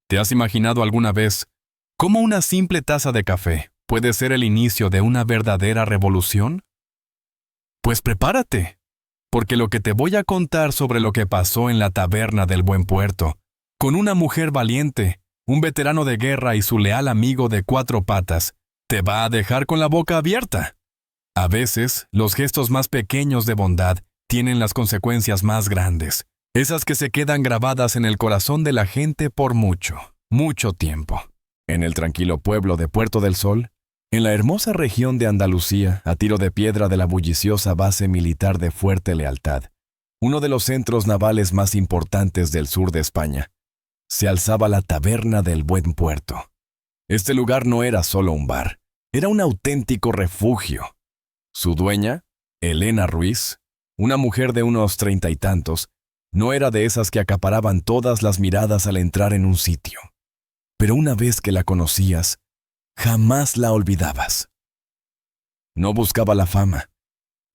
¿Te has imaginado alguna vez cómo una simple taza de café puede ser el inicio de una verdadera revolución? Pues prepárate, porque lo que te voy a contar sobre lo que pasó en la taberna del Buen Puerto, con una mujer valiente, un veterano de guerra y su leal amigo de cuatro patas, te va a dejar con la boca abierta. A veces, los gestos más pequeños de bondad tienen las consecuencias más grandes, esas que se quedan grabadas en el corazón de la gente por mucho, mucho tiempo. En el tranquilo pueblo de Puerto del Sol, en la hermosa región de Andalucía, a tiro de piedra de la bulliciosa base militar de Fuerte Lealtad, uno de los centros navales más importantes del sur de España, se alzaba la taberna del Buen Puerto. Este lugar no era solo un bar, era un auténtico refugio. Su dueña, Elena Ruiz, una mujer de unos 30 y tantos, no era de esas que acaparaban todas las miradas al entrar en un sitio. Pero una vez que la conocías, jamás la olvidabas. No buscaba la fama,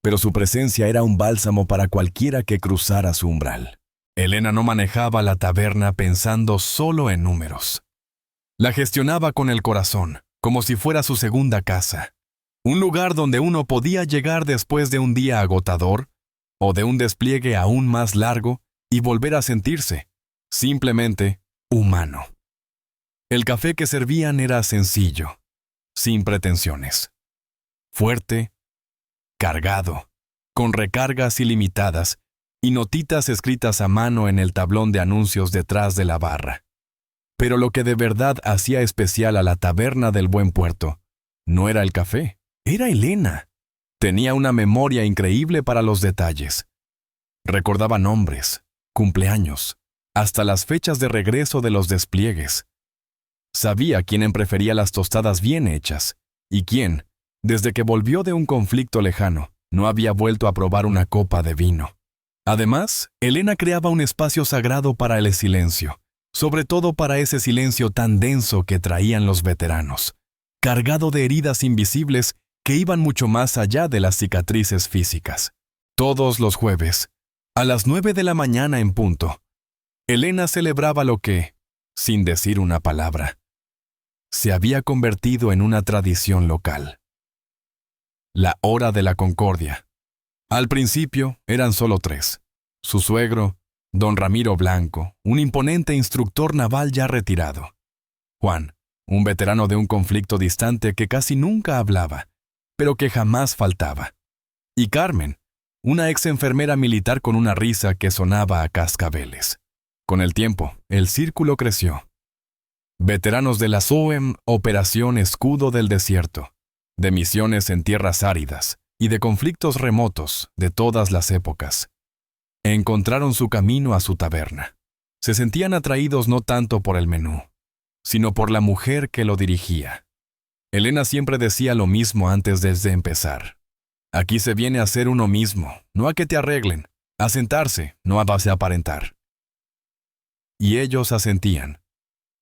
pero su presencia era un bálsamo para cualquiera que cruzara su umbral. Elena no manejaba la taberna pensando solo en números. La gestionaba con el corazón, como si fuera su segunda casa. Un lugar donde uno podía llegar después de un día agotador o de un despliegue aún más largo y volver a sentirse, simplemente, humano. El café que servían era sencillo, sin pretensiones. Fuerte, cargado, con recargas ilimitadas y notitas escritas a mano en el tablón de anuncios detrás de la barra. Pero lo que de verdad hacía especial a la taberna del Buen Puerto no era el café, era Elena. Tenía una memoria increíble para los detalles. Recordaba nombres, cumpleaños, hasta las fechas de regreso de los despliegues. Sabía quién prefería las tostadas bien hechas y quién, desde que volvió de un conflicto lejano, no había vuelto a probar una copa de vino. Además, Elena creaba un espacio sagrado para el silencio, sobre todo para ese silencio tan denso que traían los veteranos, cargado de heridas invisibles que iban mucho más allá de las cicatrices físicas. Todos los jueves, a las 9 de la mañana en punto, Elena celebraba lo que, sin decir una palabra, se había convertido en una tradición local. La hora de la concordia. Al principio eran solo tres: su suegro, don Ramiro Blanco, un imponente instructor naval ya retirado; Juan, un veterano de un conflicto distante que casi nunca hablaba, pero que jamás faltaba; y Carmen, una ex enfermera militar con una risa que sonaba a cascabeles. Con el tiempo, el círculo creció. Veteranos de la OEM, Operación Escudo del Desierto, de misiones en tierras áridas y de conflictos remotos de todas las épocas, encontraron su camino a su taberna. Se sentían atraídos no tanto por el menú, sino por la mujer que lo dirigía. Elena siempre decía lo mismo antes de empezar: aquí se viene a ser uno mismo, no a que te arreglen, a sentarse, no a base a aparentar. Y ellos asentían,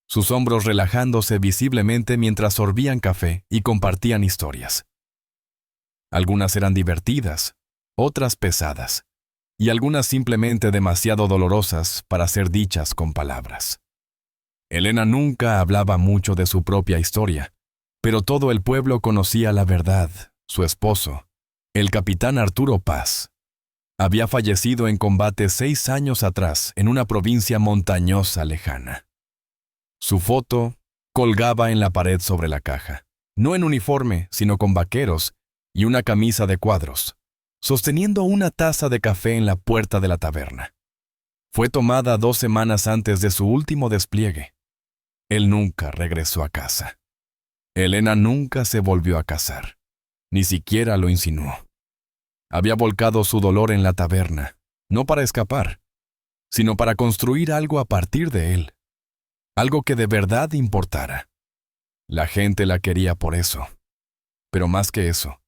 sus hombros relajándose visiblemente mientras sorbían café y compartían historias. Algunas eran divertidas, otras pesadas, y algunas simplemente demasiado dolorosas para ser dichas con palabras. Elena nunca hablaba mucho de su propia historia, pero todo el pueblo conocía la verdad. Su esposo, el capitán Arturo Paz, había fallecido en combate 6 años atrás en una provincia montañosa lejana. Su foto colgaba en la pared sobre la caja, no en uniforme, sino con vaqueros y una camisa de cuadros, sosteniendo una taza de café en la puerta de la taberna. Fue tomada 2 semanas antes de su último despliegue. Él nunca regresó a casa. Elena nunca se volvió a casar, ni siquiera lo insinuó. Había volcado su dolor en la taberna, no para escapar, sino para construir algo a partir de él. Algo que de verdad importara. La gente la quería por eso. Pero más que eso,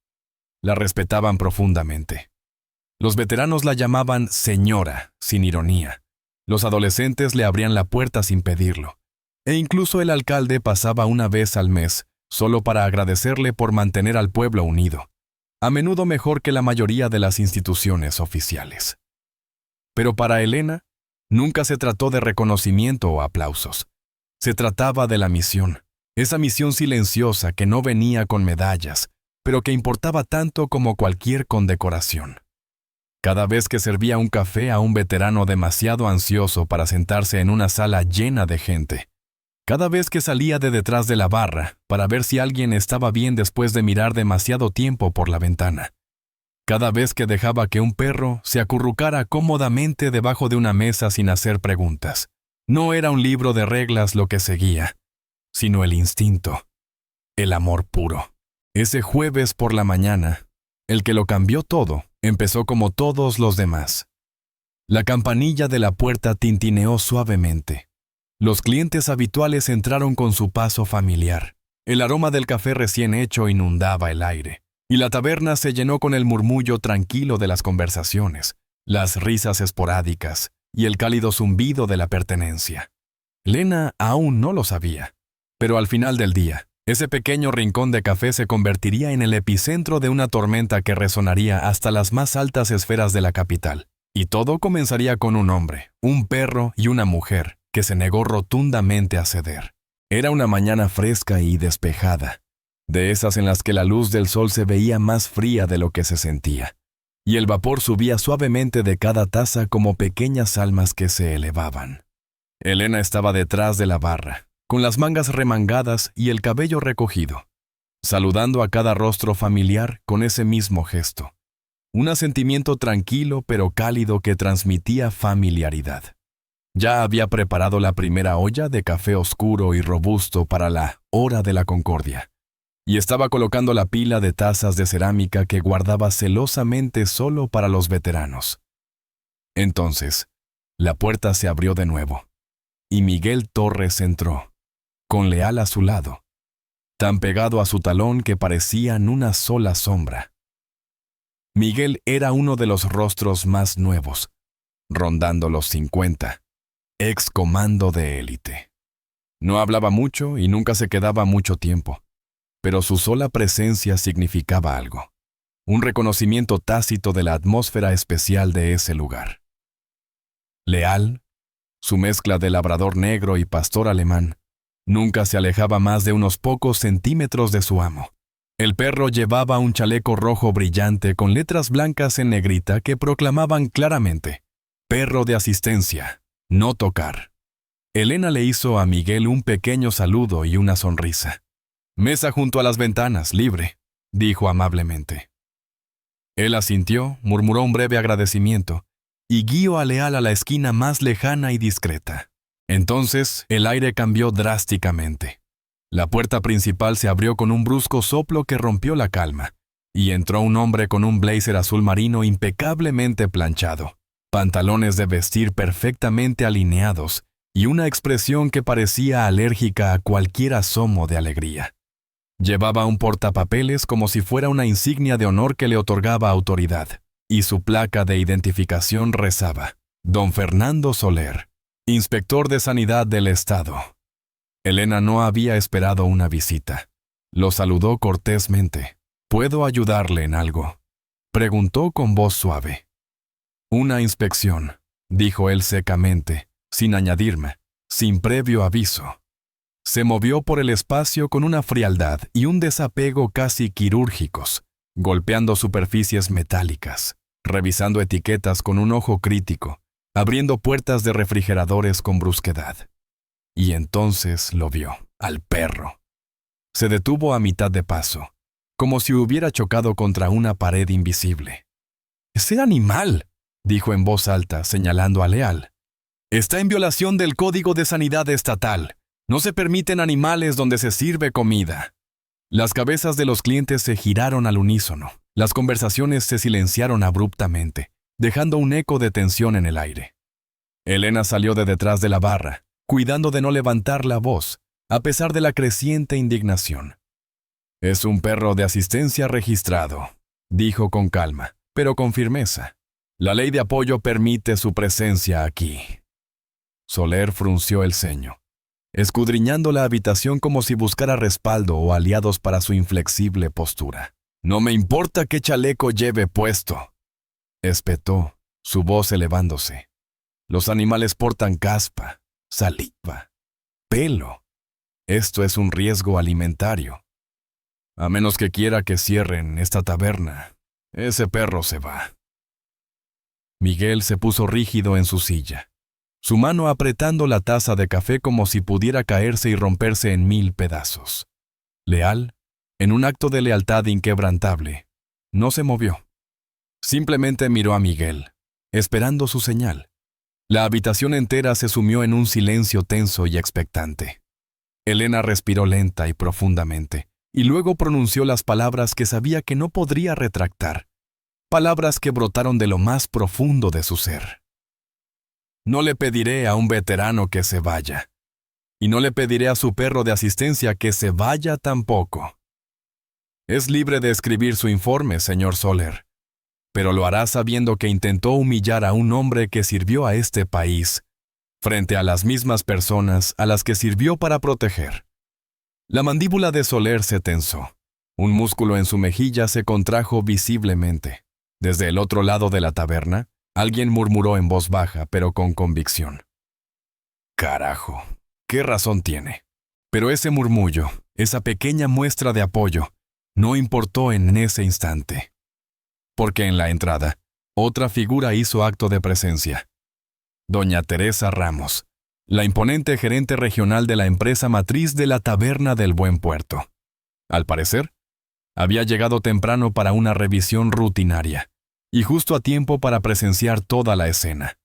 la respetaban profundamente. Los veteranos la llamaban señora, sin ironía. Los adolescentes le abrían la puerta sin pedirlo. E incluso el alcalde pasaba una vez al mes, solo para agradecerle por mantener al pueblo unido, a menudo mejor que la mayoría de las instituciones oficiales. Pero para Elena, nunca se trató de reconocimiento o aplausos. Se trataba de la misión, esa misión silenciosa que no venía con medallas, pero que importaba tanto como cualquier condecoración. Cada vez que servía un café a un veterano demasiado ansioso para sentarse en una sala llena de gente, cada vez que salía de detrás de la barra para ver si alguien estaba bien después de mirar demasiado tiempo por la ventana, cada vez que dejaba que un perro se acurrucara cómodamente debajo de una mesa sin hacer preguntas, no era un libro de reglas lo que seguía, sino el instinto, el amor puro. Ese jueves por la mañana, el que lo cambió todo, empezó como todos los demás. La campanilla de la puerta tintineó suavemente. Los clientes habituales entraron con su paso familiar. El aroma del café recién hecho inundaba el aire, y la taberna se llenó con el murmullo tranquilo de las conversaciones, las risas esporádicas y el cálido zumbido de la pertenencia. Lena aún no lo sabía, pero al final del día, ese pequeño rincón de café se convertiría en el epicentro de una tormenta que resonaría hasta las más altas esferas de la capital. Y todo comenzaría con un hombre, un perro y una mujer que se negó rotundamente a ceder. Era una mañana fresca y despejada, de esas en las que la luz del sol se veía más fría de lo que se sentía, y el vapor subía suavemente de cada taza como pequeñas almas que se elevaban. Elena estaba detrás de la barra, con las mangas remangadas y el cabello recogido, saludando a cada rostro familiar con ese mismo gesto. Un asentimiento tranquilo pero cálido que transmitía familiaridad. Ya había preparado la primera olla de café oscuro y robusto para la hora de la concordia, y estaba colocando la pila de tazas de cerámica que guardaba celosamente solo para los veteranos. Entonces, la puerta se abrió de nuevo, y Miguel Torres entró, con Leal a su lado, tan pegado a su talón que parecían una sola sombra. Miguel era uno de los rostros más nuevos, rondando los 50, ex comando de élite. No hablaba mucho y nunca se quedaba mucho tiempo, pero su sola presencia significaba algo, un reconocimiento tácito de la atmósfera especial de ese lugar. Leal, su mezcla de labrador negro y pastor alemán, nunca se alejaba más de unos pocos centímetros de su amo. El perro llevaba un chaleco rojo brillante con letras blancas en negrita que proclamaban claramente: perro de asistencia, no tocar. Elena le hizo a Miguel un pequeño saludo y una sonrisa. Mesa junto a las ventanas, libre, dijo amablemente. Él asintió, murmuró un breve agradecimiento y guió a Leal a la esquina más lejana y discreta. Entonces el aire cambió drásticamente. La puerta principal se abrió con un brusco soplo que rompió la calma, y entró un hombre con un blazer azul marino impecablemente planchado, pantalones de vestir perfectamente alineados y una expresión que parecía alérgica a cualquier asomo de alegría. Llevaba un portapapeles como si fuera una insignia de honor que le otorgaba autoridad, y su placa de identificación rezaba: Don Fernando Soler, inspector de Sanidad del Estado. Elena no había esperado una visita. Lo saludó cortésmente. ¿Puedo ayudarle en algo?, preguntó con voz suave. Una inspección, dijo él secamente, sin añadirme, sin previo aviso. Se movió por el espacio con una frialdad y un desapego casi quirúrgicos, golpeando superficies metálicas, revisando etiquetas con un ojo crítico, abriendo puertas de refrigeradores con brusquedad. Y entonces lo vio, al perro. Se detuvo a mitad de paso, como si hubiera chocado contra una pared invisible. «¡Ese animal!», dijo en voz alta, señalando a Leal. «Está en violación del Código de Sanidad Estatal. No se permiten animales donde se sirve comida». Las cabezas de los clientes se giraron al unísono. Las conversaciones se silenciaron abruptamente, dejando un eco de tensión en el aire. Elena salió de detrás de la barra, cuidando de no levantar la voz, a pesar de la creciente indignación. «Es un perro de asistencia registrado», dijo con calma, pero con firmeza. «La ley de apoyo permite su presencia aquí». Soler frunció el ceño, escudriñando la habitación como si buscara respaldo o aliados para su inflexible postura. «No me importa qué chaleco lleve puesto», espetó, su voz elevándose. «Los animales portan caspa, saliva, pelo. Esto es un riesgo alimentario. A menos que quiera que cierren esta taberna, ese perro se va. Miguel se puso rígido en su silla, su mano apretando la taza de café como si pudiera caerse y romperse en 1000 pedazos. Leal, en un acto de lealtad inquebrantable, no se movió. Simplemente miró a Miguel, esperando su señal. La habitación entera se sumió en un silencio tenso y expectante. Elena respiró lenta y profundamente, y luego pronunció las palabras que sabía que no podría retractar, palabras que brotaron de lo más profundo de su ser. No le pediré a un veterano que se vaya, y no le pediré a su perro de asistencia que se vaya tampoco. Es libre de escribir su informe, señor Soler, pero lo hará sabiendo que intentó humillar a un hombre que sirvió a este país, frente a las mismas personas a las que sirvió para proteger. La mandíbula de Soler se tensó. Un músculo en su mejilla se contrajo visiblemente. Desde el otro lado de la taberna, alguien murmuró en voz baja, pero con convicción. Carajo, ¿qué razón tiene? Pero ese murmullo, esa pequeña muestra de apoyo, no importó en ese instante. Porque en la entrada, otra figura hizo acto de presencia. Doña Teresa Ramos, la imponente gerente regional de la empresa matriz de la Taberna del Buen Puerto. Al parecer, había llegado temprano para una revisión rutinaria, y justo a tiempo para presenciar toda la escena.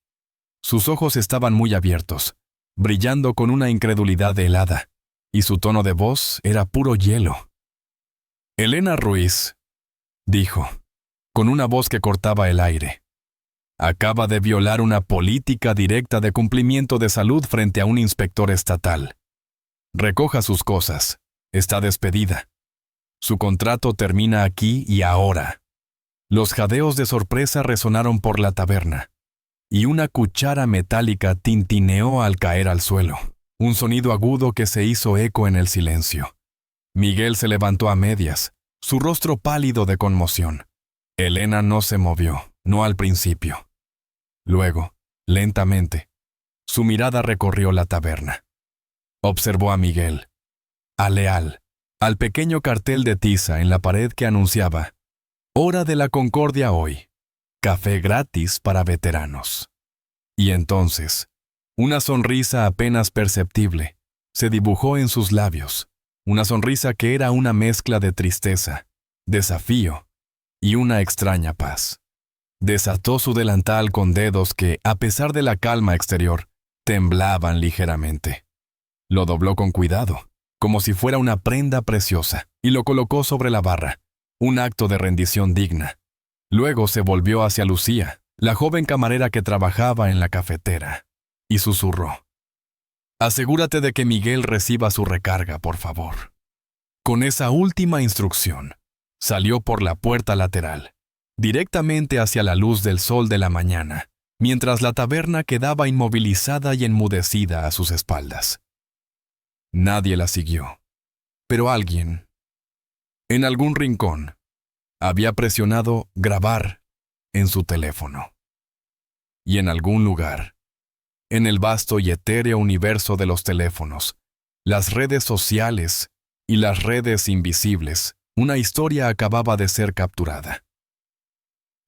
Sus ojos estaban muy abiertos, brillando con una incredulidad helada, y su tono de voz era puro hielo. Elena Ruiz, dijo, con una voz que cortaba el aire. Acaba de violar una política directa de cumplimiento de salud frente a un inspector estatal. Recoja sus cosas. Está despedida. Su contrato termina aquí y ahora. Los jadeos de sorpresa resonaron por la taberna, y una cuchara metálica tintineó al caer al suelo, un sonido agudo que se hizo eco en el silencio. Miguel se levantó a medias, su rostro pálido de conmoción. Elena no se movió, no al principio. Luego, lentamente, su mirada recorrió la taberna. Observó a Miguel, a Leal, al pequeño cartel de tiza en la pared que anunciaba Hora de la Concordia hoy, café gratis para veteranos. Y entonces, una sonrisa apenas perceptible se dibujó en sus labios, una sonrisa que era una mezcla de tristeza, desafío y una extraña paz. Desató su delantal con dedos que, a pesar de la calma exterior, temblaban ligeramente. Lo dobló con cuidado, como si fuera una prenda preciosa, y lo colocó sobre la barra, un acto de rendición digna. Luego se volvió hacia Lucía, la joven camarera que trabajaba en la cafetera, y susurró. Asegúrate de que Miguel reciba su recarga, por favor. Con esa última instrucción, salió por la puerta lateral, directamente hacia la luz del sol de la mañana, mientras la taberna quedaba inmovilizada y enmudecida a sus espaldas. Nadie la siguió, pero alguien, en algún rincón, había presionado grabar en su teléfono. Y en algún lugar, en el vasto y etéreo universo de los teléfonos, las redes sociales y las redes invisibles, una historia acababa de ser capturada.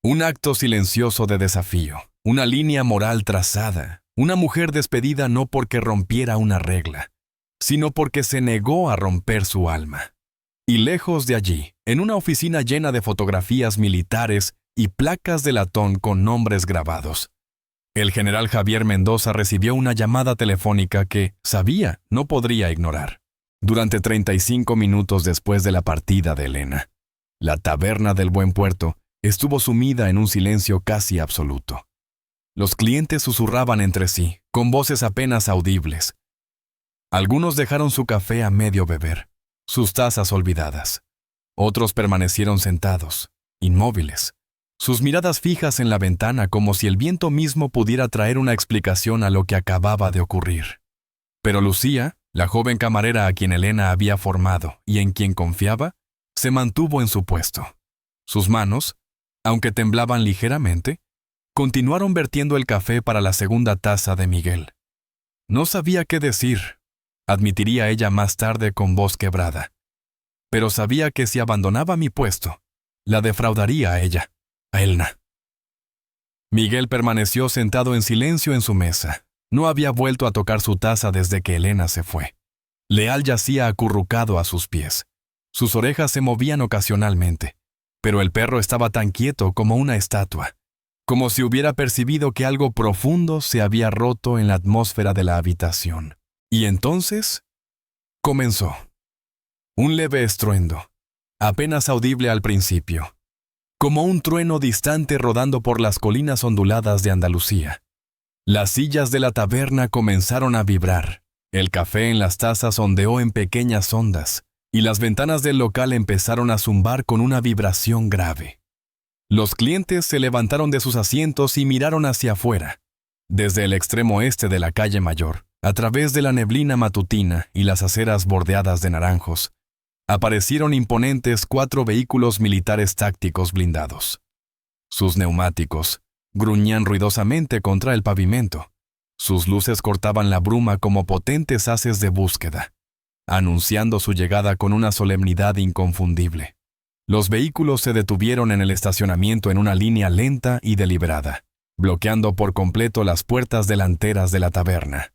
Un acto silencioso de desafío, una línea moral trazada, una mujer despedida no porque rompiera una regla, sino porque se negó a romper su alma. Y lejos de allí, en una oficina llena de fotografías militares y placas de latón con nombres grabados, el general Javier Mendoza recibió una llamada telefónica que, sabía, no podría ignorar. Durante 35 minutos después de la partida de Elena, la Taberna del Buen Puerto estuvo sumida en un silencio casi absoluto. Los clientes susurraban entre sí, con voces apenas audibles. Algunos dejaron su café a medio beber, sus tazas olvidadas. Otros permanecieron sentados, inmóviles, sus miradas fijas en la ventana como si el viento mismo pudiera traer una explicación a lo que acababa de ocurrir. Pero Lucía, la joven camarera a quien Elena había formado y en quien confiaba, se mantuvo en su puesto. Sus manos, aunque temblaban ligeramente, continuaron vertiendo el café para la segunda taza de Miguel. No sabía qué decir. admitiría ella más tarde con voz quebrada. Pero sabía que si abandonaba mi puesto, la defraudaría a ella, a Elna. Miguel permaneció sentado en silencio en su mesa. No había vuelto a tocar su taza desde que Elena se fue. Leal yacía acurrucado a sus pies. Sus orejas se movían ocasionalmente, pero el perro estaba tan quieto como una estatua, como si hubiera percibido que algo profundo se había roto en la atmósfera de la habitación. Y entonces comenzó. Un leve estruendo, apenas audible al principio, como un trueno distante rodando por las colinas onduladas de Andalucía. Las sillas de la taberna comenzaron a vibrar, el café en las tazas ondeó en pequeñas ondas, y las ventanas del local empezaron a zumbar con una vibración grave. Los clientes se levantaron de sus asientos y miraron hacia afuera, desde el extremo este de la calle Mayor, a través de la neblina matutina y las aceras bordeadas de naranjos. Aparecieron imponentes 4 vehículos militares tácticos blindados. Sus neumáticos gruñían ruidosamente contra el pavimento. Sus luces cortaban la bruma como potentes haces de búsqueda, anunciando su llegada con una solemnidad inconfundible. Los vehículos se detuvieron en el estacionamiento en una línea lenta y deliberada, bloqueando por completo las puertas delanteras de la taberna.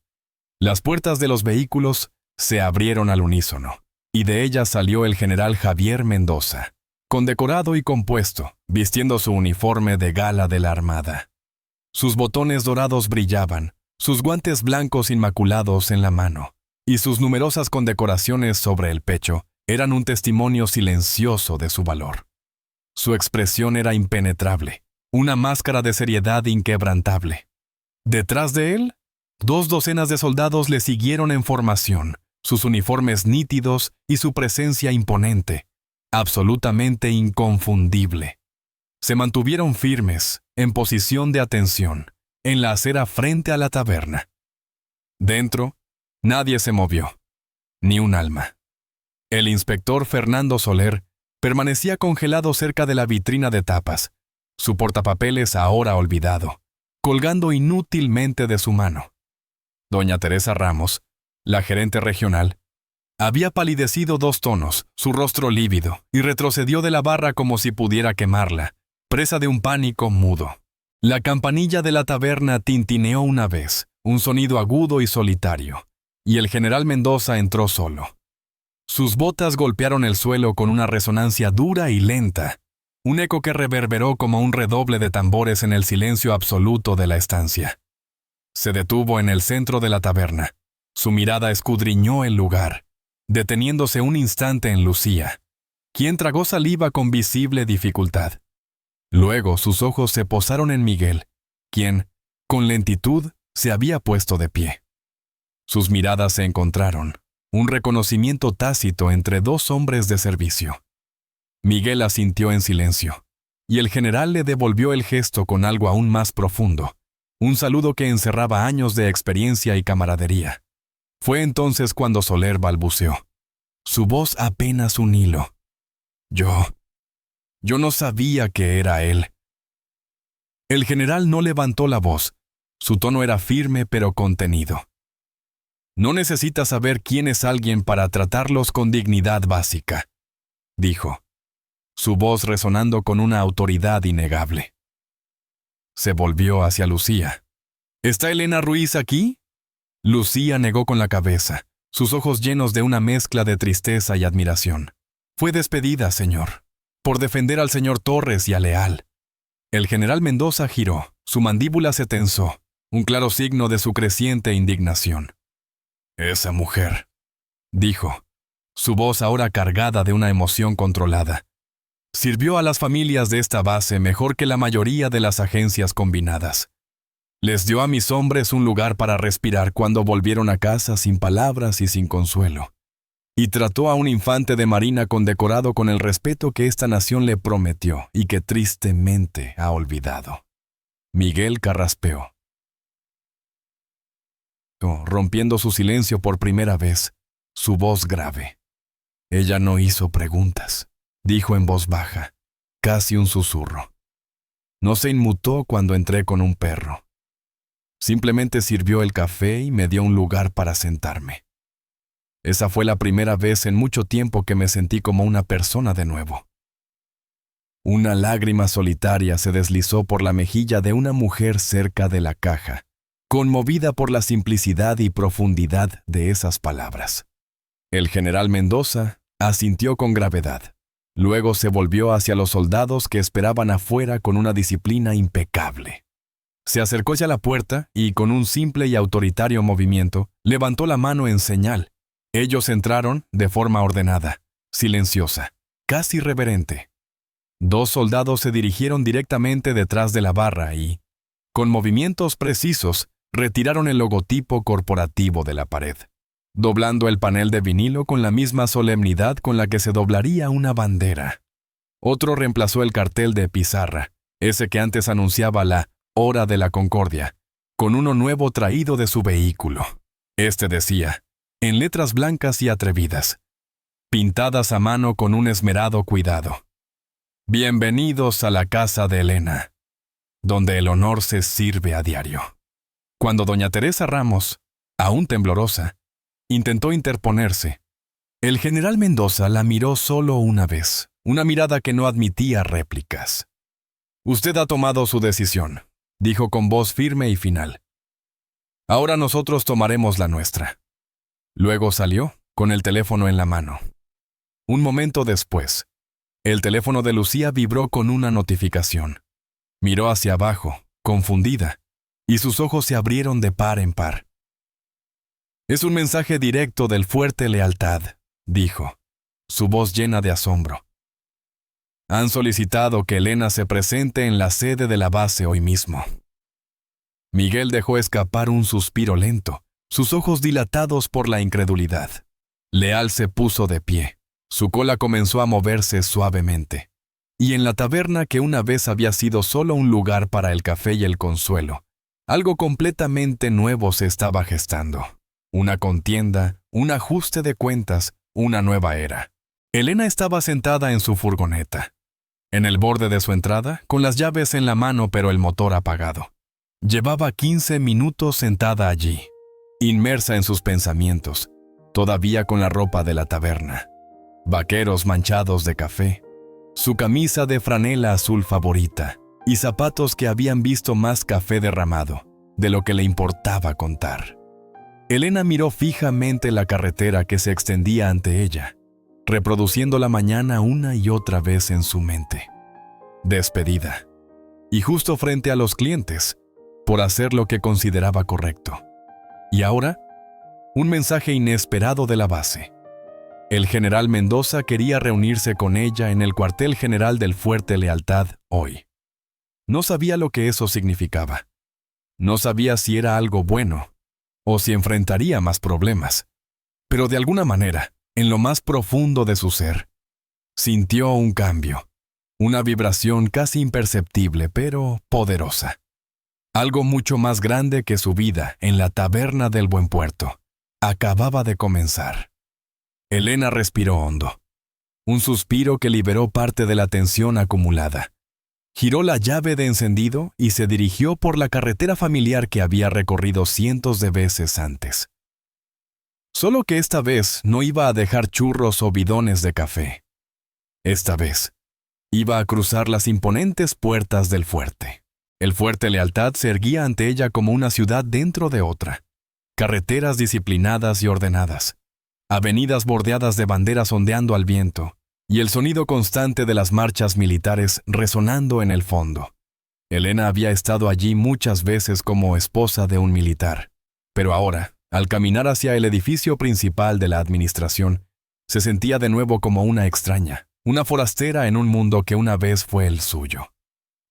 Las puertas de los vehículos se abrieron al unísono, y de ellas salió el general Javier Mendoza, condecorado y compuesto, vistiendo su uniforme de gala de la Armada. Sus botones dorados brillaban, sus guantes blancos inmaculados en la mano, y sus numerosas condecoraciones sobre el pecho eran un testimonio silencioso de su valor. Su expresión era impenetrable, una máscara de seriedad inquebrantable. Detrás de él, 2 docenas de soldados le siguieron en formación, sus uniformes nítidos y su presencia imponente, absolutamente inconfundible. Se mantuvieron firmes, en posición de atención, en la acera frente a la taberna. Dentro, nadie se movió, ni un alma. El inspector Fernando Soler permanecía congelado cerca de la vitrina de tapas, su portapapeles ahora olvidado, colgando inútilmente de su mano. Doña Teresa Ramos, la gerente regional, había palidecido 2 tonos, su rostro lívido, y retrocedió de la barra como si pudiera quemarla, presa de un pánico mudo. La campanilla de la taberna tintineó una vez, un sonido agudo y solitario, y el general Mendoza entró solo. Sus botas golpearon el suelo con una resonancia dura y lenta, un eco que reverberó como un redoble de tambores en el silencio absoluto de la estancia. Se detuvo en el centro de la taberna. Su mirada escudriñó el lugar, deteniéndose un instante en Lucía, quien tragó saliva con visible dificultad. Luego sus ojos se posaron en Miguel, quien, con lentitud, se había puesto de pie. Sus miradas se encontraron, un reconocimiento tácito entre 2 hombres de servicio. Miguel asintió en silencio, y el general le devolvió el gesto con algo aún más profundo, un saludo que encerraba años de experiencia y camaradería. Fue entonces cuando Soler balbuceó, su voz apenas un hilo. Yo no sabía que era él. El general no levantó la voz. Su tono era firme pero contenido. No necesitas saber quién es alguien para tratarlos con dignidad básica, dijo, su voz resonando con una autoridad innegable. Se volvió hacia Lucía. ¿Está Elena Ruiz aquí? Lucía negó con la cabeza, sus ojos llenos de una mezcla de tristeza y admiración. Fue despedida, señor, por defender al señor Torres y a Leal. El general Mendoza giró, su mandíbula se tensó, un claro signo de su creciente indignación. Esa mujer, dijo, su voz ahora cargada de una emoción controlada, sirvió a las familias de esta base mejor que la mayoría de las agencias combinadas. Les dio a mis hombres un lugar para respirar cuando volvieron a casa sin palabras y sin consuelo. Y trató a un infante de marina condecorado con el respeto que esta nación le prometió y que tristemente ha olvidado. Miguel carraspeó, rompiendo su silencio por primera vez, su voz grave. Ella no hizo preguntas, dijo en voz baja, casi un susurro. No se inmutó cuando entré con un perro. Simplemente sirvió el café y me dio un lugar para sentarme. Esa fue la primera vez en mucho tiempo que me sentí como una persona de nuevo. Una lágrima solitaria se deslizó por la mejilla de una mujer cerca de la caja, conmovida por la simplicidad y profundidad de esas palabras. El general Mendoza asintió con gravedad. Luego se volvió hacia los soldados que esperaban afuera con una disciplina impecable. Se acercó hacia la puerta y, con un simple y autoritario movimiento, levantó la mano en señal. Ellos entraron de forma ordenada, silenciosa, casi reverente. 2 soldados se dirigieron directamente detrás de la barra y, con movimientos precisos, retiraron el logotipo corporativo de la pared, doblando el panel de vinilo con la misma solemnidad con la que se doblaría una bandera. Otro reemplazó el cartel de pizarra, ese que antes anunciaba la Hora de la Concordia, con uno nuevo traído de su vehículo. Este decía, en letras blancas y atrevidas, pintadas a mano con un esmerado cuidado: Bienvenidos a la casa de Elena, donde el honor se sirve a diario. Cuando doña Teresa Ramos, aún temblorosa, intentó interponerse, el general Mendoza la miró solo una vez, una mirada que no admitía réplicas. Usted ha tomado su decisión, dijo con voz firme y final. Ahora nosotros tomaremos la nuestra. Luego salió, con el teléfono en la mano. Un momento después, el teléfono de Lucía vibró con una notificación. Miró hacia abajo, confundida, y sus ojos se abrieron de par en par. Es un mensaje directo del Fuerte Lealtad, dijo, su voz llena de asombro. Han solicitado que Elena se presente en la sede de la base hoy mismo. Miguel dejó escapar un suspiro lento, sus ojos dilatados por la incredulidad. Leal se puso de pie. Su cola comenzó a moverse suavemente. Y en la taberna que una vez había sido solo un lugar para el café y el consuelo, algo completamente nuevo se estaba gestando. Una contienda, un ajuste de cuentas, una nueva era. Elena estaba sentada en su furgoneta, en el borde de su entrada, con las llaves en la mano pero el motor apagado. Llevaba 15 minutos sentada allí, inmersa en sus pensamientos, todavía con la ropa de la taberna. Vaqueros manchados de café, su camisa de franela azul favorita y zapatos que habían visto más café derramado de lo que le importaba contar. Elena miró fijamente la carretera que se extendía ante ella, reproduciendo la mañana una y otra vez en su mente. Despedida, y justo frente a los clientes, por hacer lo que consideraba correcto. Y ahora, un mensaje inesperado de la base. El general Mendoza quería reunirse con ella en el cuartel general del Fuerte Lealtad hoy. No sabía lo que eso significaba. No sabía si era algo bueno o si enfrentaría más problemas. Pero de alguna manera, en lo más profundo de su ser, sintió un cambio, una vibración casi imperceptible pero poderosa. Algo mucho más grande que su vida en la taberna del Buen Puerto acababa de comenzar. Elena respiró hondo, un suspiro que liberó parte de la tensión acumulada. Giró la llave de encendido y se dirigió por la carretera familiar que había recorrido cientos de veces antes. Solo que esta vez no iba a dejar churros o bidones de café. Esta vez, iba a cruzar las imponentes puertas del fuerte. El Fuerte Lealtad se erguía ante ella como una ciudad dentro de otra. Carreteras disciplinadas y ordenadas, avenidas bordeadas de banderas ondeando al viento, y el sonido constante de las marchas militares resonando en el fondo. Elena había estado allí muchas veces como esposa de un militar, pero ahora, al caminar hacia el edificio principal de la administración, se sentía de nuevo como una extraña, una forastera en un mundo que una vez fue el suyo.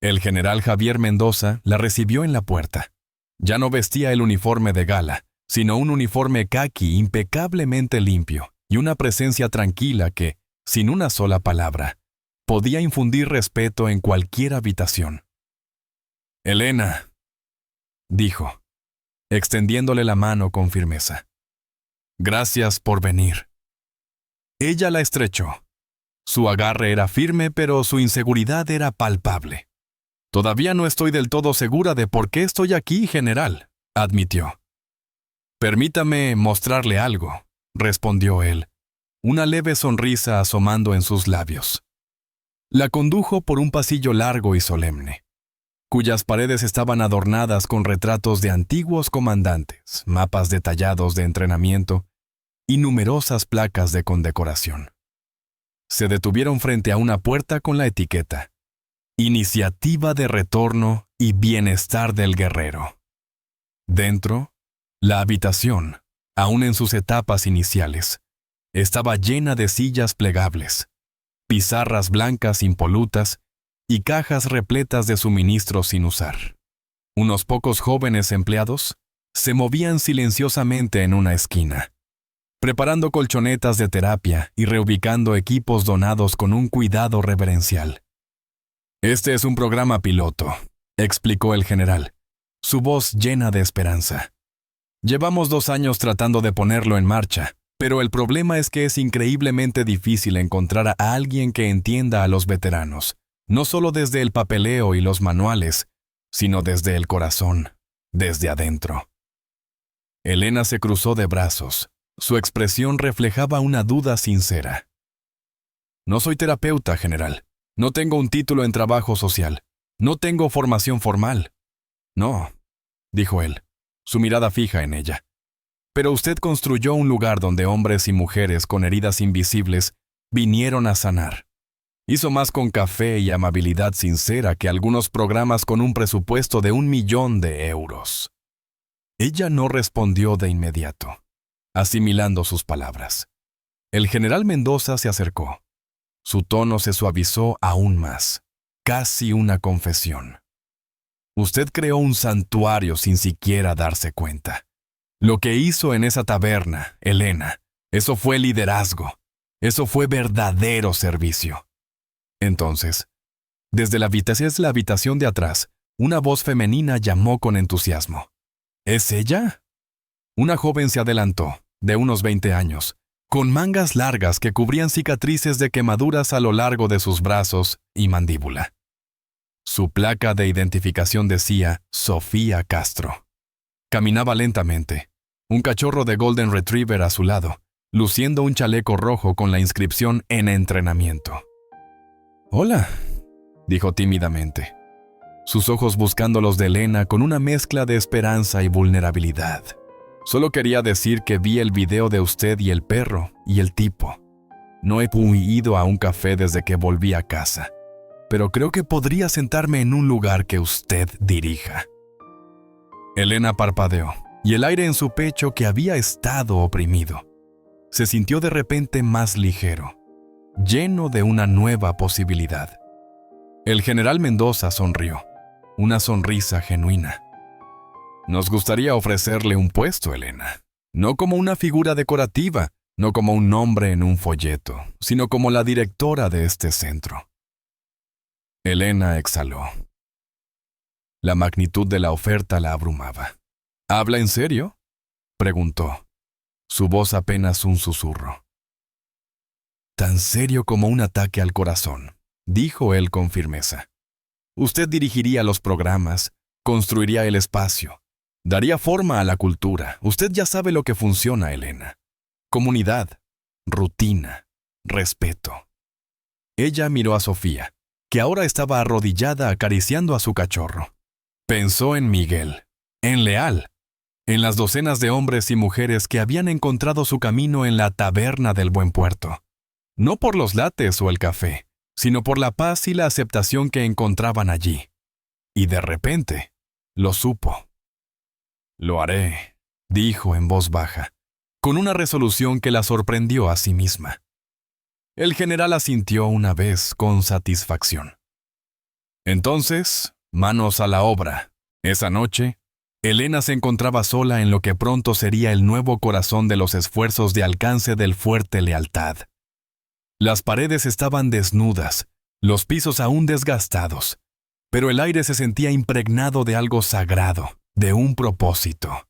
El general Javier Mendoza la recibió en la puerta. Ya no vestía el uniforme de gala, sino un uniforme caqui impecablemente limpio y una presencia tranquila que, sin una sola palabra, podía infundir respeto en cualquier habitación. «Elena», dijo, extendiéndole la mano con firmeza. «Gracias por venir». Ella la estrechó. Su agarre era firme, pero su inseguridad era palpable. «Todavía no estoy del todo segura de por qué estoy aquí, general», admitió. «Permítame mostrarle algo», respondió él, una leve sonrisa asomando en sus labios. La condujo por un pasillo largo y solemne, cuyas paredes estaban adornadas con retratos de antiguos comandantes, mapas detallados de entrenamiento y numerosas placas de condecoración. Se detuvieron frente a una puerta con la etiqueta Iniciativa de Retorno y Bienestar del Guerrero. Dentro, la habitación, aún en sus etapas iniciales, estaba llena de sillas plegables, pizarras blancas impolutas y cajas repletas de suministros sin usar. Unos pocos jóvenes empleados se movían silenciosamente en una esquina, preparando colchonetas de terapia y reubicando equipos donados con un cuidado reverencial. «Este es un programa piloto», explicó el general, su voz llena de esperanza. «Llevamos 2 años tratando de ponerlo en marcha, pero el problema es que es increíblemente difícil encontrar a alguien que entienda a los veteranos, no solo desde el papeleo y los manuales, sino desde el corazón, desde adentro». Elena se cruzó de brazos. Su expresión reflejaba una duda sincera. «No soy terapeuta, general. No tengo un título en trabajo social. No tengo formación formal». «No», dijo él, su mirada fija en ella. «Pero usted construyó un lugar donde hombres y mujeres con heridas invisibles vinieron a sanar. Hizo más con café y amabilidad sincera que algunos programas con un presupuesto de 1 millón de euros». Ella no respondió de inmediato, asimilando sus palabras. El general Mendoza se acercó. Su tono se suavizó aún más, casi una confesión. «Usted creó un santuario sin siquiera darse cuenta. Lo que hizo en esa taberna, Elena, eso fue liderazgo. Eso fue verdadero servicio». Entonces, desde la habitación de atrás, una voz femenina llamó con entusiasmo. «¿Es ella?». Una joven se adelantó, de unos 20 años, con mangas largas que cubrían cicatrices de quemaduras a lo largo de sus brazos y mandíbula. Su placa de identificación decía Sofía Castro. Caminaba lentamente, un cachorro de Golden Retriever a su lado, luciendo un chaleco rojo con la inscripción en entrenamiento. «Hola», dijo tímidamente, sus ojos buscando los de Elena con una mezcla de esperanza y vulnerabilidad. «Solo quería decir que vi el video de usted y el perro y el tipo. No he ido a un café desde que volví a casa, pero creo que podría sentarme en un lugar que usted dirija». Elena parpadeó, y el aire en su pecho, que había estado oprimido, se sintió de repente más ligero, lleno de una nueva posibilidad. El general Mendoza sonrió, una sonrisa genuina. «Nos gustaría ofrecerle un puesto, Elena. No como una figura decorativa, no como un nombre en un folleto, sino como la directora de este centro». Elena exhaló. La magnitud de la oferta la abrumaba. «¿Habla en serio?», preguntó, su voz apenas un susurro. «Tan serio como un ataque al corazón», dijo él con firmeza. «Usted dirigiría los programas, construiría el espacio, daría forma a la cultura. Usted ya sabe lo que funciona, Elena. Comunidad, rutina, respeto». Ella miró a Sofía, que ahora estaba arrodillada acariciando a su cachorro. Pensó en Miguel, en Leal, en las docenas de hombres y mujeres que habían encontrado su camino en la taberna del Buen Puerto. No por los lates o el café, sino por la paz y la aceptación que encontraban allí. Y de repente, lo supo. «Lo haré», dijo en voz baja, con una resolución que la sorprendió a sí misma. El general asintió una vez con satisfacción. Entonces, manos a la obra. Esa noche, Elena se encontraba sola en lo que pronto sería el nuevo corazón de los esfuerzos de alcance del Fuerte Lealtad. Las paredes estaban desnudas, los pisos aún desgastados, pero el aire se sentía impregnado de algo sagrado, de un propósito.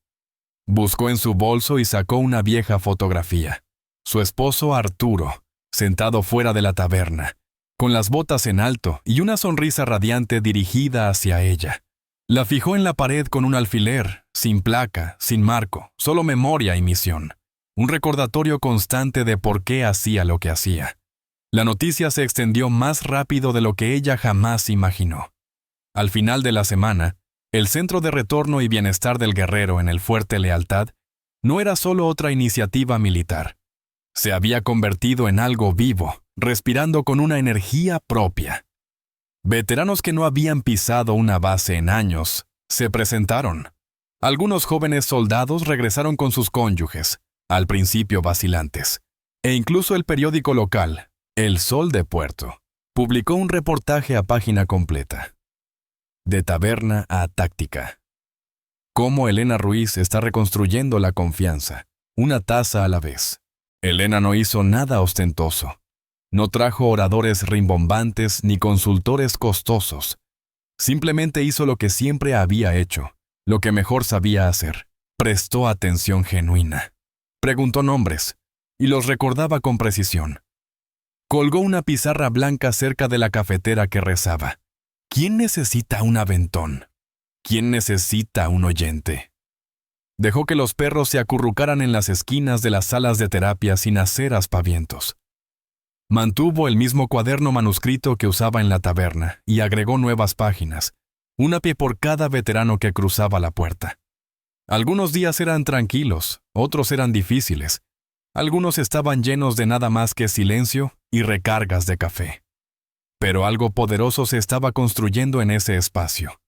Buscó en su bolso y sacó una vieja fotografía. Su esposo Arturo, sentado fuera de la taberna, con las botas en alto y una sonrisa radiante dirigida hacia ella. La fijó en la pared con un alfiler, sin placa, sin marco, solo memoria y misión. un recordatorio constante de por qué hacía lo que hacía. La noticia se extendió más rápido de lo que ella jamás imaginó. Al final de la semana, el Centro de Retorno y Bienestar del Guerrero en el Fuerte Lealtad no era solo otra iniciativa militar. Se había convertido en algo vivo, respirando con una energía propia. Veteranos que no habían pisado una base en años se presentaron. Algunos jóvenes soldados regresaron con sus cónyuges, al principio vacilantes, e incluso el periódico local, El Sol de Puerto, publicó un reportaje a página completa. De taberna a táctica. Cómo Elena Ruiz está reconstruyendo la confianza, una taza a la vez. Elena no hizo nada ostentoso. No trajo oradores rimbombantes ni consultores costosos. Simplemente hizo lo que siempre había hecho, lo que mejor sabía hacer. Prestó atención genuina. Preguntó nombres, y los recordaba con precisión. Colgó una pizarra blanca cerca de la cafetera que rezaba: ¿quién necesita un aventón? ¿Quién necesita un oyente? Dejó que los perros se acurrucaran en las esquinas de las salas de terapia sin hacer aspavientos. Mantuvo el mismo cuaderno manuscrito que usaba en la taberna y agregó nuevas páginas, una pie por cada veterano que cruzaba la puerta. Algunos días eran tranquilos, otros eran difíciles. Algunos estaban llenos de nada más que silencio y recargas de café. Pero algo poderoso se estaba construyendo en ese espacio.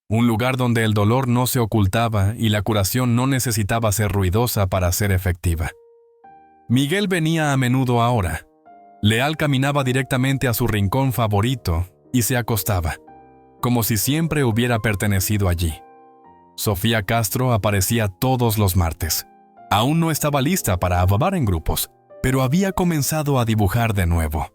Un lugar donde el dolor no se ocultaba y la curación no necesitaba ser ruidosa para ser efectiva. Miguel venía a menudo ahora. Leal caminaba directamente a su rincón favorito y se acostaba, como si siempre hubiera pertenecido allí. Sofía Castro aparecía todos los martes. Aún no estaba lista para hablar en grupos, pero había comenzado a dibujar de nuevo.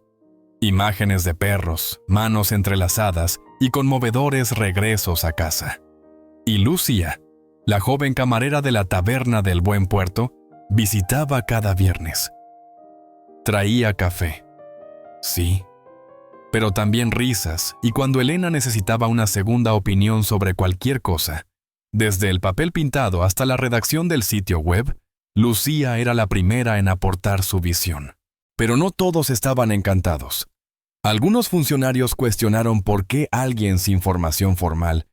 Imágenes de perros, manos entrelazadas y conmovedores regresos a casa. Y Lucía, la joven camarera de la taberna del Buen Puerto, visitaba cada viernes. Traía café. Sí, pero también risas, y cuando Elena necesitaba una segunda opinión sobre cualquier cosa, desde el papel pintado hasta la redacción del sitio web, Lucía era la primera en aportar su visión. Pero no todos estaban encantados. Algunos funcionarios cuestionaron por qué alguien sin formación formal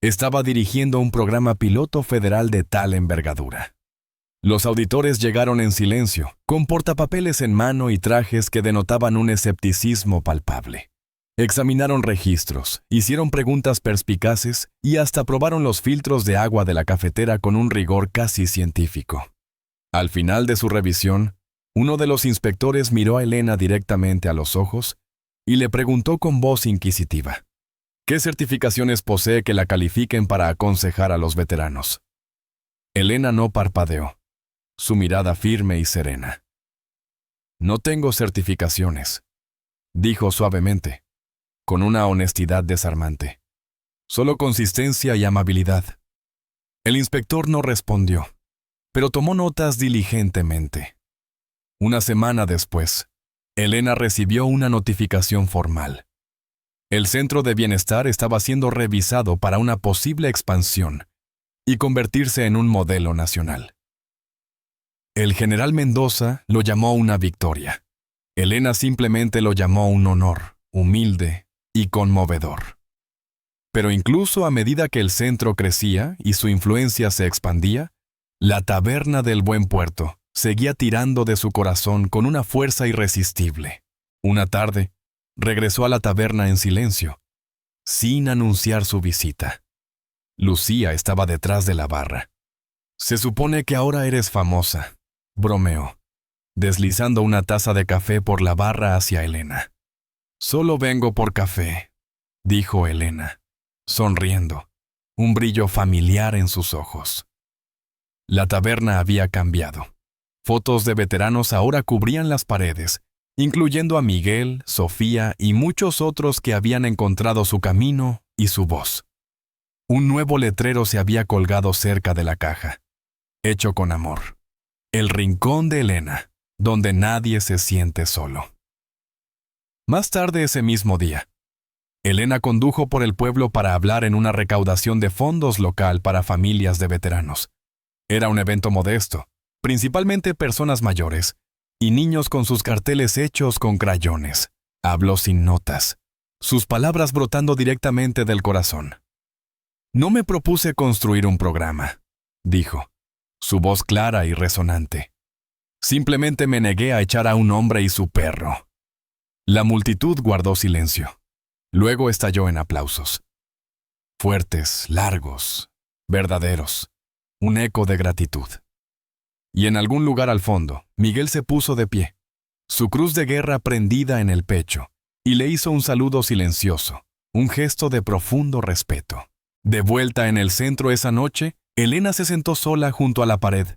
estaba dirigiendo un programa piloto federal de tal envergadura. Los auditores llegaron en silencio, con portapapeles en mano y trajes que denotaban un escepticismo palpable. Examinaron registros, hicieron preguntas perspicaces y hasta probaron los filtros de agua de la cafetera con un rigor casi científico. Al final de su revisión, uno de los inspectores miró a Elena directamente a los ojos y le preguntó con voz inquisitiva: ¿qué certificaciones posee que la califiquen para aconsejar a los veteranos? Elena no parpadeó, su mirada firme y serena. No tengo certificaciones, dijo suavemente, con una honestidad desarmante. Solo consistencia y amabilidad. El inspector no respondió, pero tomó notas diligentemente. Una semana después, Elena recibió una notificación formal. El Centro de Bienestar estaba siendo revisado para una posible expansión y convertirse en un modelo nacional. El general Mendoza lo llamó una victoria. Elena simplemente lo llamó un honor, humilde y conmovedor. Pero incluso a medida que el centro crecía y su influencia se expandía, la taberna del Buen Puerto seguía tirando de su corazón con una fuerza irresistible. Una tarde, regresó a la taberna en silencio, sin anunciar su visita. Lucía estaba detrás de la barra. Se supone que ahora eres famosa, bromeó, deslizando una taza de café por la barra hacia Elena. Solo vengo por café, dijo Elena, sonriendo, un brillo familiar en sus ojos. La taberna había cambiado. Fotos de veteranos ahora cubrían las paredes, incluyendo a Miguel, Sofía y muchos otros que habían encontrado su camino y su voz. Un nuevo letrero se había colgado cerca de la caja, hecho con amor. El rincón de Elena, donde nadie se siente solo. Más tarde ese mismo día, Elena condujo por el pueblo para hablar en una recaudación de fondos local para familias de veteranos. Era un evento modesto, principalmente personas mayores, y niños con sus carteles hechos con crayones. Habló sin notas, sus palabras brotando directamente del corazón. No me propuse construir un programa, dijo, su voz clara y resonante. Simplemente me negué a echar a un hombre y su perro. La multitud guardó silencio. Luego estalló en aplausos. Fuertes, largos, verdaderos, un eco de gratitud. Y en algún lugar al fondo, Miguel se puso de pie, su cruz de guerra prendida en el pecho, y le hizo un saludo silencioso, un gesto de profundo respeto. De vuelta en el centro esa noche, Elena se sentó sola junto a la pared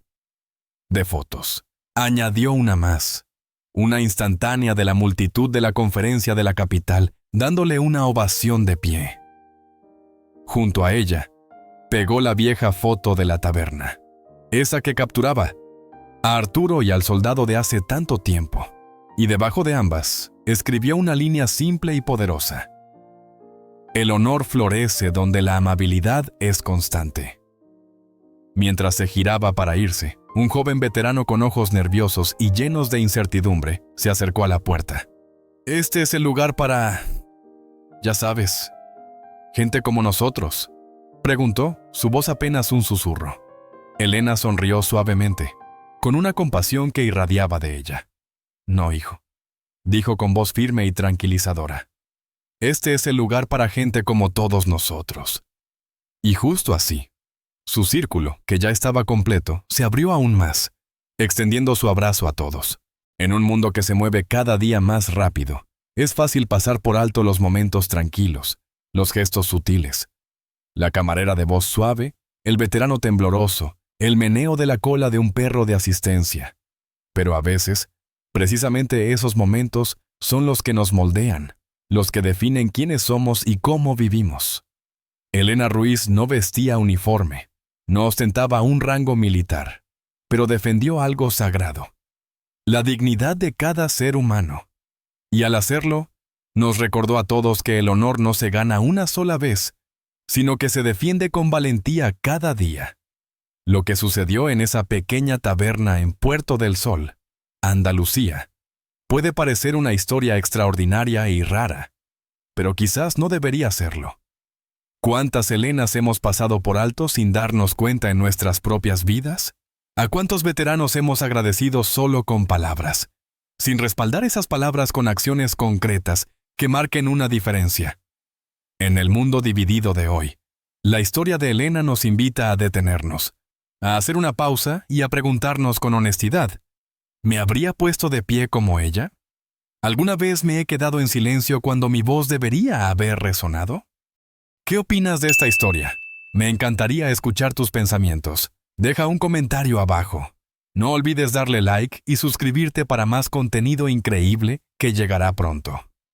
de fotos. Añadió una más, una instantánea de la multitud de la conferencia de la capital, dándole una ovación de pie. Junto a ella, pegó la vieja foto de la taberna, esa que capturaba a Arturo y al soldado de hace tanto tiempo, y debajo de ambas escribió una línea simple y poderosa. El honor florece donde la amabilidad es constante. Mientras se giraba para irse, un joven veterano con ojos nerviosos y llenos de incertidumbre se acercó a la puerta. «Este es el lugar para... ya sabes, gente como nosotros», preguntó, su voz apenas un susurro. Elena sonrió suavemente, con una compasión que irradiaba de ella. «No, hijo», dijo con voz firme y tranquilizadora. «Este es el lugar para gente como todos nosotros». Y justo así, su círculo, que ya estaba completo, se abrió aún más, extendiendo su abrazo a todos. En un mundo que se mueve cada día más rápido, es fácil pasar por alto los momentos tranquilos, los gestos sutiles, la camarera de voz suave, el veterano tembloroso, el meneo de la cola de un perro de asistencia. Pero a veces, precisamente esos momentos son los que nos moldean, los que definen quiénes somos y cómo vivimos. Elena Ruiz no vestía uniforme, no ostentaba un rango militar, pero defendió algo sagrado, la dignidad de cada ser humano. Y al hacerlo, nos recordó a todos que el honor no se gana una sola vez, sino que se defiende con valentía cada día. Lo que sucedió en esa pequeña taberna en Puerto del Sol, Andalucía, puede parecer una historia extraordinaria y rara, pero quizás no debería serlo. ¿Cuántas Elenas hemos pasado por alto sin darnos cuenta en nuestras propias vidas? ¿A cuántos veteranos hemos agradecido solo con palabras, sin respaldar esas palabras con acciones concretas que marquen una diferencia? En el mundo dividido de hoy, la historia de Elena nos invita a detenernos, a hacer una pausa y a preguntarnos con honestidad, ¿me habría puesto de pie como ella? ¿Alguna vez me he quedado en silencio cuando mi voz debería haber resonado? ¿Qué opinas de esta historia? Me encantaría escuchar tus pensamientos. Deja un comentario abajo. No olvides darle like y suscribirte para más contenido increíble que llegará pronto.